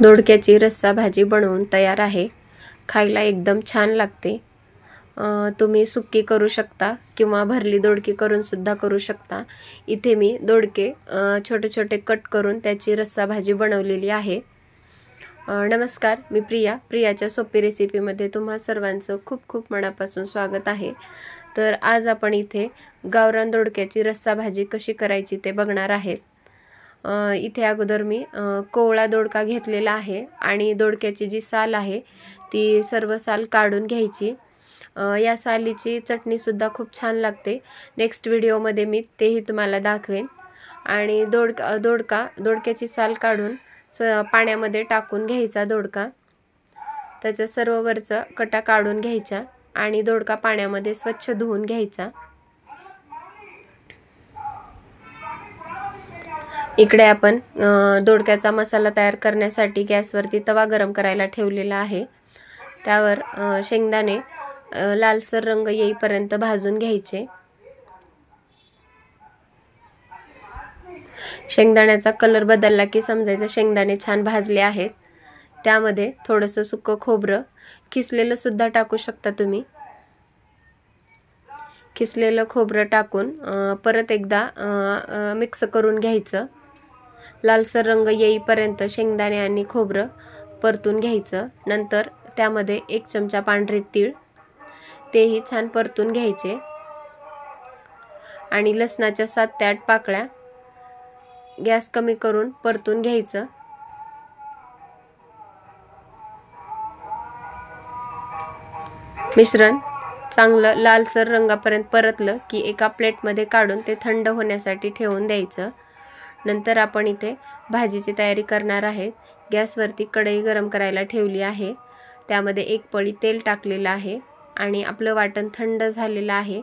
दोडक्याची रस्सा भाजी बनवून तयार आहे। खायला एकदम छान लागते। तुम्ही सुक्की करू शकता किंवा भरली दोडकी करून सुद्धा करू शकता। इथे मी दोडके छोटे छोटे कट करून त्याची रस्सा भाजी बनवलेली आहे। नमस्कार, मी प्रियाच्या सोपी रेसिपीमध्ये तुम्हा सर्वांचं खूप खूप मनापासून स्वागत आहे। तर आज आपण इथे गावरान दोडक्याची रस्सा भाजी कशी करायची ते बघणार आहेत। इथे अगोदर मी कोवळा दोडका घेतलेला आहे आणि दोडक्याची जी साल आहे ती सर्व साल काढून घ्यायची। या सालीची चटणी सुद्धा खूप छान लागते। नेक्स्ट व्हिडिओमध्ये मी तेही तुम्हाला दाखवेन। आणि दोडक्याची साल काढून पाण्यामध्ये टाकून घ्यायचा दोडका, त्याच्या सर्व वरचा कटा काढून घ्यायचा आणि दोडका पाण्यामध्ये स्वच्छ धुवून घ्यायचा। इकडे आपण दोडक्याचा मसाला तयार करण्यासाठी गॅसवरती तवा गरम करायला ठेवलेला आहे। त्यावर शेंगदाणे लालसर रंग येईपर्यंत भाजून घ्यायचे। शेंगदाण्याचा कलर बदलला की समजायचं शेंगदाणे छान भाजले आहेत। त्यामध्ये थोडंसं सुकं खोबरं किसलेलं सुद्धा टाकू शकता तुम्ही। किसलेलं खोबरं टाकून परत एकदा मिक्स करून घ्यायचं। लालसर रंग येईपर्यंत शेंगदाणे आणि खोबरं परतून घ्यायचं। नंतर त्यामध्ये 1 चमचा पांढरे तीळ तेही छान परतून घ्यायचे आणि लसणाच्या 7 ते 8 पाकळ्या गॅस कमी करून परतून घ्यायचं। मिश्रण चांगलं लालसर रंगापर्यंत परतलं की एका प्लेटमध्ये काढून ते थंड होण्यासाठी ठेवून द्यायचं। नंतर आपण इथे भाजीची तयारी करणार आहे। गॅसवरती कढई गरम करायला ठेवली आहे। त्यामध्ये 1 पळी तेल टाकलेलं आहे आणि आपलं वाटण थंड झालेलं आहे।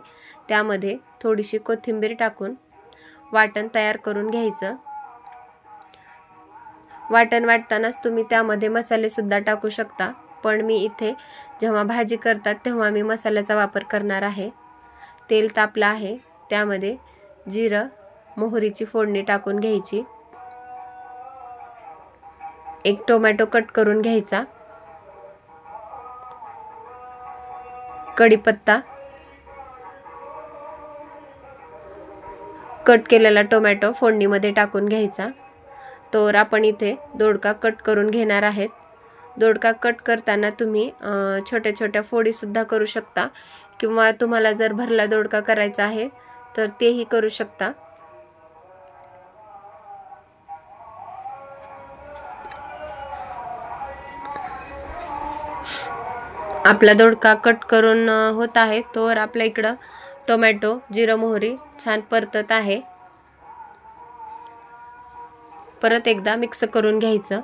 त्यामध्ये थोडीशी कोथिंबीर टाकून वाटण तयार करून घ्यायचं। वाटण वाटतानाच तुम्ही त्यामध्ये मसाले सुद्धा टाकू शकता, पण मी इथे जेव्हा भाजी करतात तेव्हा मी मसाल्याचा वापर करणार आहे। तेल तापलं आहे, त्यामध्ये जिरं मोहरीची फोडणी टाकून घ्यायची। 1 टोमॅटो कट करून घ्यायचा। कढीपत्ता, कट केलेला टोमॅटो फोडणीमध्ये टाकून घ्यायचा। तर आपण इथे दोडका कट करून घेणार आहेत। दोडका कट करताना तुम्ही छोट्या छोट्या फोडी सुद्धा करू शकता किंवा तुम्हाला जर भरला दोडका करायचा आहे तर तेही करू शकता। आपला दोडका कट करून होत आहे तर आपल्या इकडं टोमॅटो जिरं मोहरी छान परतत आहे। परत एकदा मिक्स करून घ्यायचं।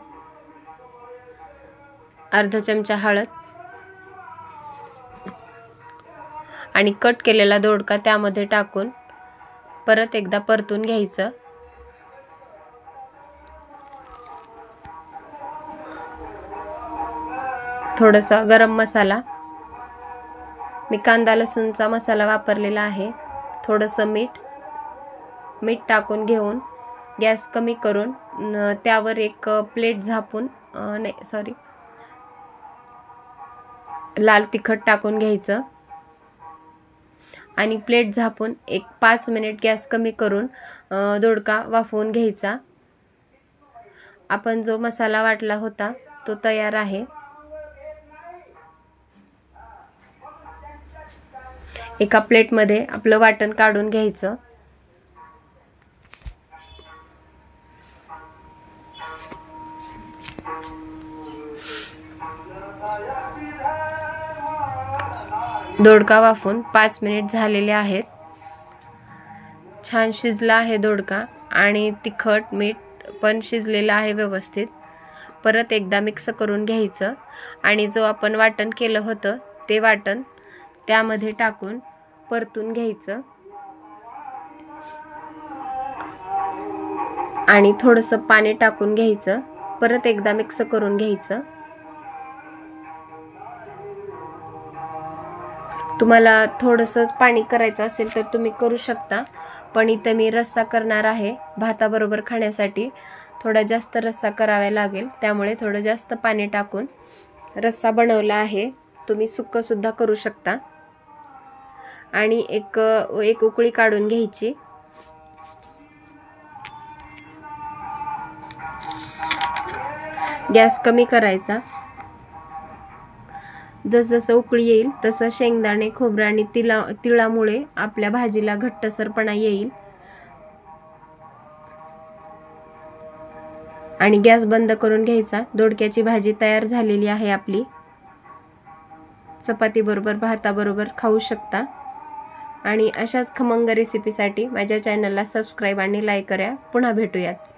अर्धा चमचा हळद आणि कट केलेला दोडका त्यामध्ये टाकून परत एकदा परतून घ्यायचं। थोडासा गरम मसाला, मी कांदा लसूणचा मसाला वापरलेला आहे। थोडंसं मीठ टाकून घेऊन गॅस कमी करून त्यावर एक प्लेट झापून लाल तिखट टाकून घ्यायचं आणि प्लेट झापून एक 5 मिनिट गॅस कमी करून दोडका वाफवून घ्यायचा। आपण जो मसाला वाटला होता तो तयार आहे। एका प्लेटमध्ये आपलं वाटण काढून घ्यायचं। दोडका वाफून 5 मिनिट झालेले आहेत। छान शिजला आहे दोडका आणि तिखट मीठ पण शिजलेलं आहे व्यवस्थित। परत एकदा मिक्स करून घ्यायचं आणि जो आपण वाटण केलं होतं ते वाटण त्यामध्ये टाकून परतून घ्यायचं आणि थोडंसं पाणी टाकून घ्यायचं। परत एकदा मिक्स करून घ्यायचं। तुम्हाला थोडंसं पाणी करायचं असेल तर तुम्ही करू शकता, पण इथे मी रस्सा करणार आहे भाताबरोबर खाण्यासाठी। थोडा जास्त रस्सा करावा लागेल, त्यामुळे थोडं जास्त पाणी टाकून रस्सा बनवला आहे. तुम्ही सुक्कंसुद्धा करू शकता. आणि एक उकळी काढून घ्यायची. गॅस कमी करायचा. जसजसं उकळी येईल तसं शेंगदाणे, खोबरं आणि तिळामुळे आपल्या भाजीला घट्टसरपणा येईल. आणि गॅस बंद करून घ्यायचा. दोडक्याची भाजी तयार झालेली आहे आपली. चपाती बरोबर, भाताबरोबर खाऊ शकता. आणि अशाच खमंग रेसिपीसाठी माझ्या चॅनलला सबस्क्राईब आणि लाईक करा. पुन्हा भेटूयात.